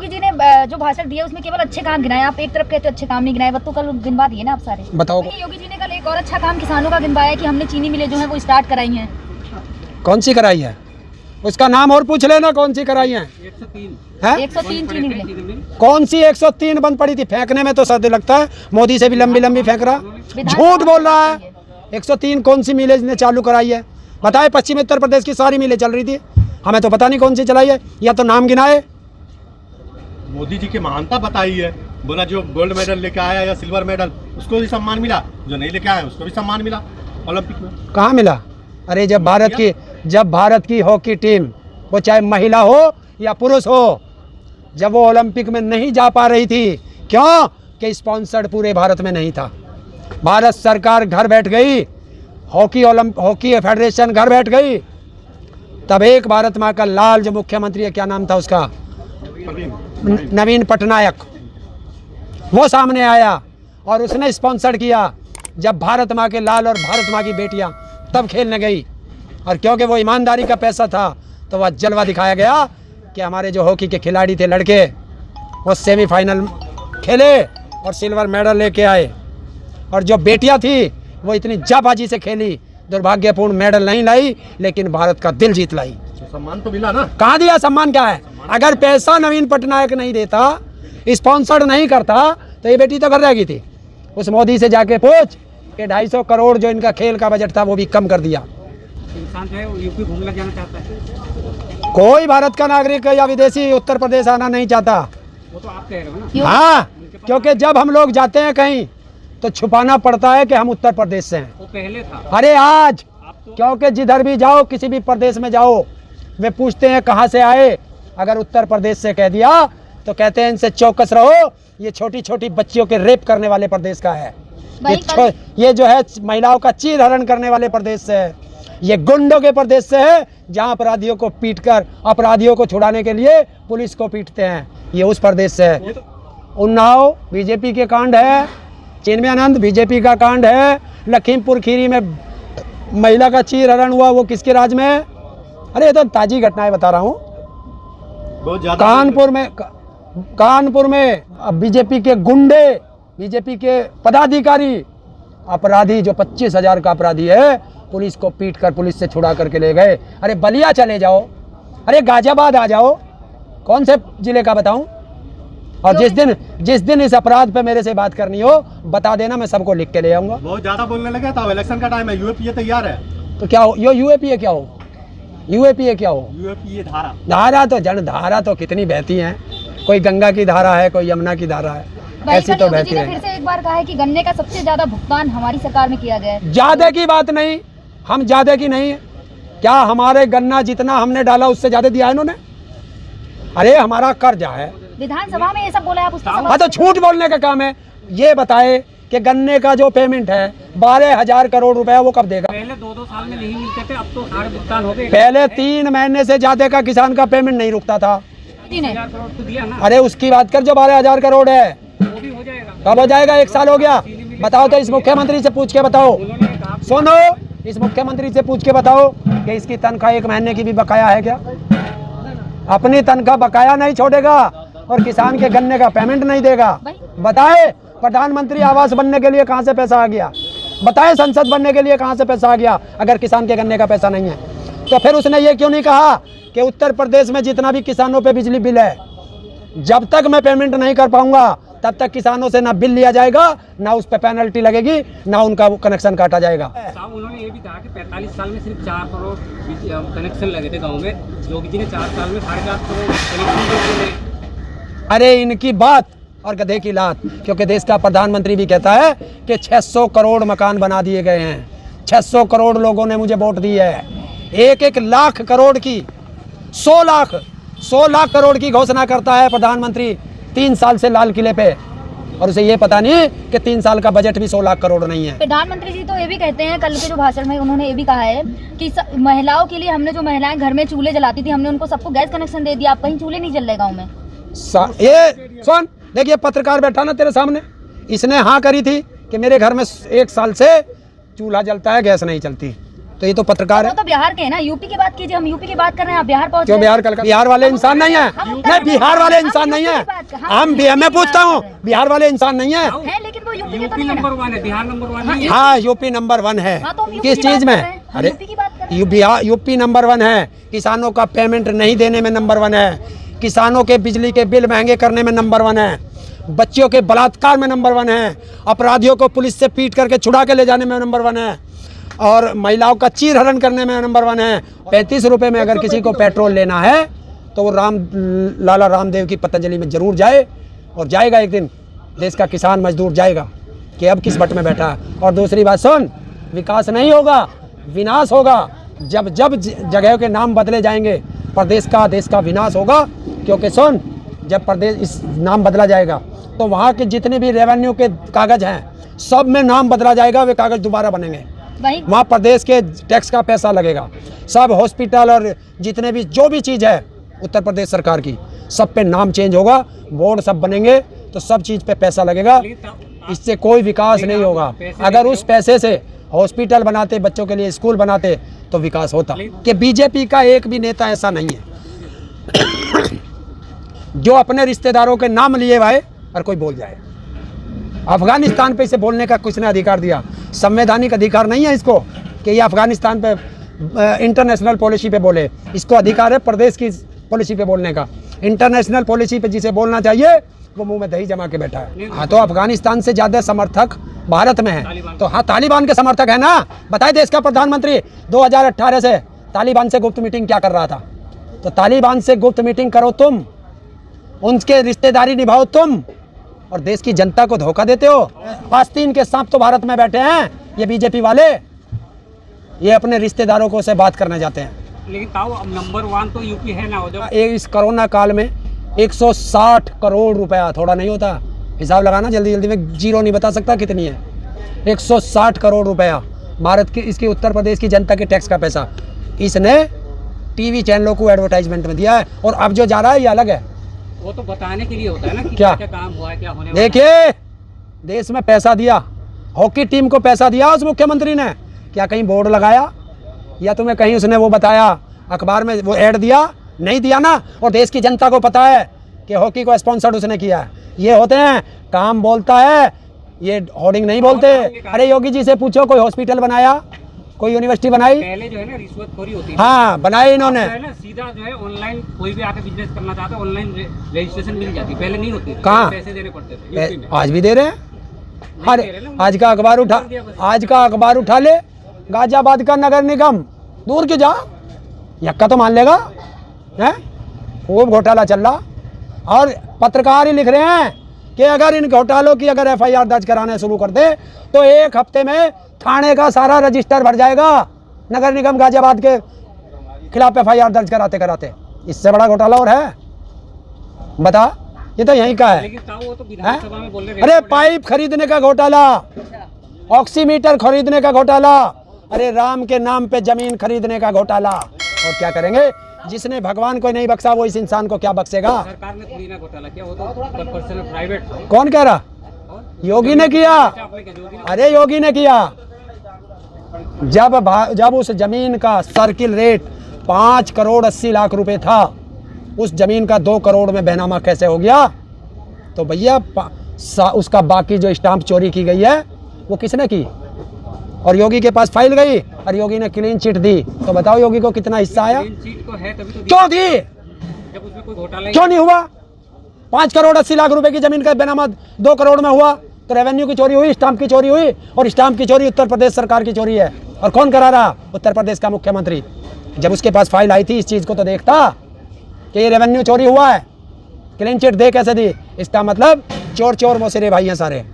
योगी जी ने जो भाषण दिया उसमें केवल अच्छे काम गिनाए। आप एक तरफ कहते हो अच्छे काम नहीं गिनाए, वो तो कल गिनवा दिए ना आप सारे। बताओ। योगी जी ने कल एक और अच्छा काम किसानों का गिनवाया कि हमने चीनी मिलें जो है वो स्टार्ट कराई हैं। कौन सी कराई है? उसका नाम और पूछ लेना, कौन सी कराई है? 103 चीनी मिलें। कौन सी 103 बंद पड़ी थी? फेंकने में तो सद लगता है, मोदी से भी लंबी लंबी फेंक रहा, झूठ बोल रहा है। 103 कौन सी मिलें ने चालू कराई है? बताए। पश्चिमी उत्तर प्रदेश की सारी मिलें चल रही थी, हमें तो पता नहीं कौन सी चलाई है, या तो नाम गिनाए। मोदी जी की महानता बताई है, बोला जो गोल्ड मेडल लेके आया या सिल्वर मेडल उसको भी सम्मान मिला, जो नहीं लेके आया उसको भी सम्मान मिला ओलंपिक में। कहाँ मिला? अरे जब भारत की हॉकी टीम, वो चाहे महिला हो या पुरुष हो, जब वो ओलंपिक में नहीं जा पा रही थी, क्यों? कि स्पॉन्सर्ड पूरे भारत में नहीं था। भारत सरकार घर बैठ गई, हॉकी फेडरेशन घर बैठ गई, तब एक भारत माँ का लाल जो मुख्यमंत्री है, क्या नाम था उसका? नवीन पटनायक, वो सामने आया और उसने स्पॉन्सर किया। जब भारत माँ के लाल और भारत माँ की बेटियां तब खेलने गई, और क्योंकि वो ईमानदारी का पैसा था तो वह जलवा दिखाया गया कि हमारे जो हॉकी के खिलाड़ी थे लड़के, वो सेमीफाइनल खेले और सिल्वर मेडल लेके आए, और जो बेटियां थी वो इतनी जाबाजी से खेली, दुर्भाग्यपूर्ण मेडल नहीं लाई लेकिन भारत का दिल जीत लाई। सम्मान तो मिला ना? कहाँ दिया? सम्मान क्या है? अगर पैसा नवीन पटनायक नहीं देता, स्पॉन्सर्ड नहीं करता, तो ये बेटी तो घर रहेगी थी। उस मोदी से जाके पूछ कि 250 करोड़ जो इनका खेल का बजट था वो भी कम कर दिया। इंसान जो है वो यूपी घूमना जाना चाहता है, कोई भारत का नागरिक या विदेशी उत्तर प्रदेश आना नहीं चाहता। वो तो आप कह रहे हो ना। हाँ, क्योंकि जब हम लोग जाते हैं कहीं तो छुपाना पड़ता है कि हम उत्तर प्रदेश से हैं। वो पहले था। अरे आज तो क्योंकि जिधर भी जाओ, किसी भी प्रदेश में जाओ, वे पूछते हैं कहाँ से आए। अगर उत्तर प्रदेश से कह दिया तो कहते हैं इनसे चौकस रहो, ये छोटी छोटी बच्चियों के रेप करने वाले प्रदेश का है, ये जो है महिलाओं का चीर हरण करने वाले प्रदेश से है, ये गुंडों के प्रदेश से है, जहाँ अपराधियों को पीटकर अपराधियों को छुड़ाने के लिए पुलिस को पीटते हैं, ये उस प्रदेश से है। उन्नाव बीजेपी के कांड है, चिन्मयानंद बीजेपी का कांड है, लखीमपुर खीरी में महिला का चीर हरण हुआ, वो किसके राज में है? अरे ये तो ताजी घटनाएं बता रहा हूँ। कानपुर में बीजेपी के गुंडे, बीजेपी के पदाधिकारी, अपराधी जो 25,000 का अपराधी है, पुलिस को पीट कर पुलिस से छुड़ा करके ले गए। अरे बलिया चले जाओ, अरे गाजियाबाद आ जाओ, कौन से जिले का बताऊं? और जिस दिन इस अपराध पे मेरे से बात करनी हो बता देना, मैं सबको लिख के ले आऊंगा। बहुत ज्यादा बोलने लगा था, इलेक्शन का टाइम है, यूएपीए तैयार है। तो क्या हो? यूएपीए क्या हो? यूएपीए क्या हो? यूएपीए धारा तो जन धारा तो कितनी बहती है, कोई गंगा की धारा है, कोई यमुना की धारा है, ऐसी तो बहती है। फिर से एक बार कहा है कि गन्ने का सबसे ज्यादा भुगतान हमारी सरकार में किया गया है। ज्यादा की बात नहीं, हम ज्यादा की नहीं है। क्या हमारे गन्ना जितना हमने डाला उससे ज्यादा दिया है इन्होंने? अरे हमारा कर्जा है। विधानसभा में ये सब बोला आप? हाँ तो झूठ बोलने का काम है। ये बताए कि गन्ने का जो पेमेंट है 12,000 करोड़ रुपया, वो कब देगा? पहले 2-2 साल में नहीं मिलते थे, अब तो सारे भुगतान हो गए। पहले 3 महीने से ज्यादा का किसान का पेमेंट नहीं रुकता था। 3,000 करोड़ तो दिया ना। अरे उसकी बात कर, जो 12,000 करोड़ है वो भी हो जाएगा। कब हो जाएगा? 1 साल हो गया। बताओ तो, इस मुख्यमंत्री से पूछ के बताओ। सुनो, इस मुख्यमंत्री से पूछ के बताओ कि इसकी तनख्वाह 1 महीने की भी बकाया है क्या? अपनी तनख्वाह बकाया नहीं छोड़ेगा और किसान के गन्ने का पेमेंट नहीं देगा। बताए प्रधानमंत्री आवास बनने के लिए कहाँ से पैसा आ गया? बताए संसद बनने के लिए कहाँ से पैसा आ गया? अगर किसान के गन्ने का पैसा नहीं है तो फिर उसने ये क्यों नहीं कहा कि उत्तर प्रदेश में जितना भी किसानों पे बिजली बिल है, जब तक मैं पेमेंट नहीं कर पाऊंगा तब तक किसानों से ना बिल लिया जाएगा, ना उस पर पेनल्टी लगेगी, ना उनका कनेक्शन काटा जाएगा। साहब उन्होंने ये भी कहा कि 45 साल में सिर्फ 4 करोड़ कनेक्शन लगे थे गाँव में, योगी जी ने 4 साल में 7.5 करोड़ कनेक्शन। अरे इनकी बात और गधे की लात, क्योंकि देश का प्रधानमंत्री भी कहता है कि 600 करोड़ मकान बना दिए गए हैं। 600 करोड़ लोगों ने मुझे वोट दी है। 1-1 लाख करोड़ की 100 लाख करोड़ की घोषणा करता है प्रधानमंत्री 3 साल से लाल किले पे, और उसे ये पता नहीं कि 3 साल का बजट भी 100 लाख करोड़ नहीं है। प्रधानमंत्री जी तो ये भी कहते हैं, कल के जो भाषण में उन्होंने ये भी कहा है कि महिलाओं के लिए हमने जो महिलाएं घर में चूल्हे जलाती थी, हमने उनको सबको गैस कनेक्शन दे दिया। आप कहीं चूल्हे नहीं जल रहे गाँव में। ये सुन, देखिए पत्रकार बैठा ना तेरे सामने, इसने हाँ करी थी कि मेरे घर में 1 साल से चूल्हा जलता है, गैस नहीं चलती। तो ये तो पत्रकार वो है। तो बिहार के हैं ना, यूपी की बात कीजिए, हम यूपी की बात कर रहे हैं, आप बिहार पहुंच क्यों गए। बिहार कल बिहार वाले इंसान नहीं है? नहीं, बिहार वाले इंसान नहीं है। मैं पूछता हूँ, बिहार वाले इंसान नहीं है? है, लेकिन वो यूपी के तो यूपी नहीं है नंबर ना। 1 है, बिहार नंबर 1 नहीं है। हाँ, यूपी नंबर 1 है। हाँ, तो हम यूपी किस की बात चीज कर में? रहे हैं, हम अरे यूपी की बात कर रहे हैं। यूपी नंबर 1 है, किसानों का पेमेंट नहीं देने में नंबर 1 है, किसानों के बिजली के बिल महंगे करने में नंबर 1 है, बच्चियों के बलात्कार में नंबर 1 है, अपराधियों को पुलिस से पीट करके छुड़ा के ले जाने में नंबर 1 है, और महिलाओं का चीर हरण करने में नंबर 1 है। 35 रुपये में अगर किसी को पेट्रोल लेना है तो वो लाला रामदेव की पतंजलि में जरूर जाए, और जाएगा एक दिन, देश का किसान मजदूर जाएगा कि अब किस बट में बैठा है। और दूसरी बात सुन, विकास नहीं होगा, विनाश होगा। जब जब जगह के नाम बदले जाएंगे, प्रदेश का विनाश होगा। क्योंकि सुन, जब प्रदेश इस नाम बदला जाएगा तो वहाँ के जितने भी रेवेन्यू के कागज़ हैं सब में नाम बदला जाएगा, वे कागज़ दोबारा बनेंगे। वही वहाँ प्रदेश के टैक्स का पैसा लगेगा, सब हॉस्पिटल और जितने भी जो भी चीज़ है उत्तर प्रदेश सरकार की, सब पे नाम चेंज होगा, बोर्ड सब बनेंगे, तो सब चीज़ पे पैसा लगेगा। इससे कोई विकास नहीं होगा। अगर उस पैसे से हॉस्पिटल बनाते, बच्चों के लिए स्कूल बनाते, तो विकास होता। कि बीजेपी का एक भी नेता ऐसा नहीं है जो अपने रिश्तेदारों के नाम लिए भाई और कोई बोल जाए। अफगानिस्तान पे इसे बोलने का किसने अधिकार दिया? संवैधानिक अधिकार नहीं है इसको कि ये अफगानिस्तान पे इंटरनेशनल पॉलिसी पे बोले। इसको अधिकार है प्रदेश की पॉलिसी पे बोलने का। इंटरनेशनल पॉलिसी पे जिसे बोलना चाहिए वो मुंह में दही जमा के बैठा है। हाँ, तो अफगानिस्तान से ज़्यादा समर्थक भारत में है। तो हाँ, तालिबान के समर्थक है ना। बताए, देश का प्रधानमंत्री 2018 से तालिबान से गुप्त मीटिंग क्या कर रहा था? तो तालिबान से गुप्त मीटिंग करो तुम, उनके रिश्तेदारी निभाओ तुम, और देश की जनता को धोखा देते हो। आस्तीन के सांप तो भारत में बैठे हैं ये बीजेपी वाले, ये अपने रिश्तेदारों को से बात करने जाते हैं। लेकिन ताऊ, अब नंबर 1 तो यूपी है ना। जब इस कोरोना काल में 160 करोड़ रुपया, थोड़ा नहीं होता, हिसाब लगाना जल्दी जल्दी में, जीरो नहीं बता सकता कितनी है। 160 करोड़ रुपया भारत की, इसकी उत्तर प्रदेश की जनता के टैक्स का पैसा इसने टीवी चैनलों को एडवर्टाइजमेंट में दिया है। और अब जो जा रहा है ये अलग है। वो तो बताने के लिए होता है ना कि क्या काम हुआ है, क्या होने वाला है। देखिए, देश में पैसा दिया, हॉकी टीम को पैसा दिया उस मुख्यमंत्री ने, क्या कहीं बोर्ड लगाया या तुम्हें कहीं उसने वो बताया, अखबार में वो ऐड दिया? नहीं दिया ना। और देश की जनता को पता है कि हॉकी को स्पॉन्सर्ड उसने किया है। ये होते हैं, काम बोलता है, ये होर्डिंग नहीं बोलते। अरे योगी जी से पूछो, कोई हॉस्पिटल बनाया, कोई यूनिवर्सिटी बनाई? पहले जो है ना रिश्वतखोरी होती है। हाँ, बनाई इन्होंने। जो है ना, सीधा जो है ऑनलाइन कोई भी आके बिजनेस करना चाहता है, ऑनलाइन रजिस्ट्रेशन मिल जाती, पहले नहीं होती। कहाँ? पैसे देने पड़ते थे यूपी में। आज भी दे रहे हैं। अरे आज का अखबार उठा ले, गाजियाबाद का नगर निगम, दूर क्यों जा, यक्का तो मान लेगा है। खूब घोटाला चल रहा, और पत्रकार ही लिख रहे हैं कि अगर इन घोटालों की अगर FIR दर्ज कराने शुरू कर दे तो एक हफ्ते में थाने का सारा रजिस्टर भर जाएगा नगर निगम गाजियाबाद के खिलाफ FIR दर्ज कराते कराते। इससे बड़ा घोटाला और है? बता, ये तो यहीं का है। लेकिन ताऊ, वो तो विधानसभा में बोल रहे अरे पाइप खरीदने का घोटाला, ऑक्सीमीटर खरीदने का घोटाला, अरे राम के नाम पे जमीन खरीदने का घोटाला। और क्या करेंगे? जिसने भगवान को नहीं बख्शा वो इस इंसान को क्या बख्शेगा? सरकार ने थोड़ी ना घोटाला किया, वो तो पर्सनल प्राइवेट। कौन कह रहा? योगी ने किया। अरे योगी ने किया। जब उस जमीन का सर्किल रेट 5 करोड़ 80 लाख रुपए था, उस जमीन का 2 करोड़ में बहनामा कैसे हो गया? तो भैया उसका बाकी जो स्टाम्प चोरी की गई है वो किसने की? और योगी के पास फाइल गई और योगी ने क्लीन चिट दी। तो बताओ योगी को कितना हिस्सा आया? चीट तो है, तभी तो क्यों दी? जब उसमें कोई घोटाला क्यों नहीं हुआ? 5 करोड़ 80 लाख रुपए की जमीन का बहनामा 2 करोड़ में हुआ, तो रेवेन्यू की चोरी हुई, स्टाम्प की चोरी हुई, और स्टाम्प की चोरी उत्तर प्रदेश सरकार की चोरी है। और कौन करा रहा? उत्तर प्रदेश का मुख्यमंत्री। जब उसके पास फाइल आई थी इस चीज़ को तो देखता कि ये रेवेन्यू चोरी हुआ है, क्लीन चिट दे कैसे दी? इसका मतलब चोर चोर मोसेरे भाई हैं सारे।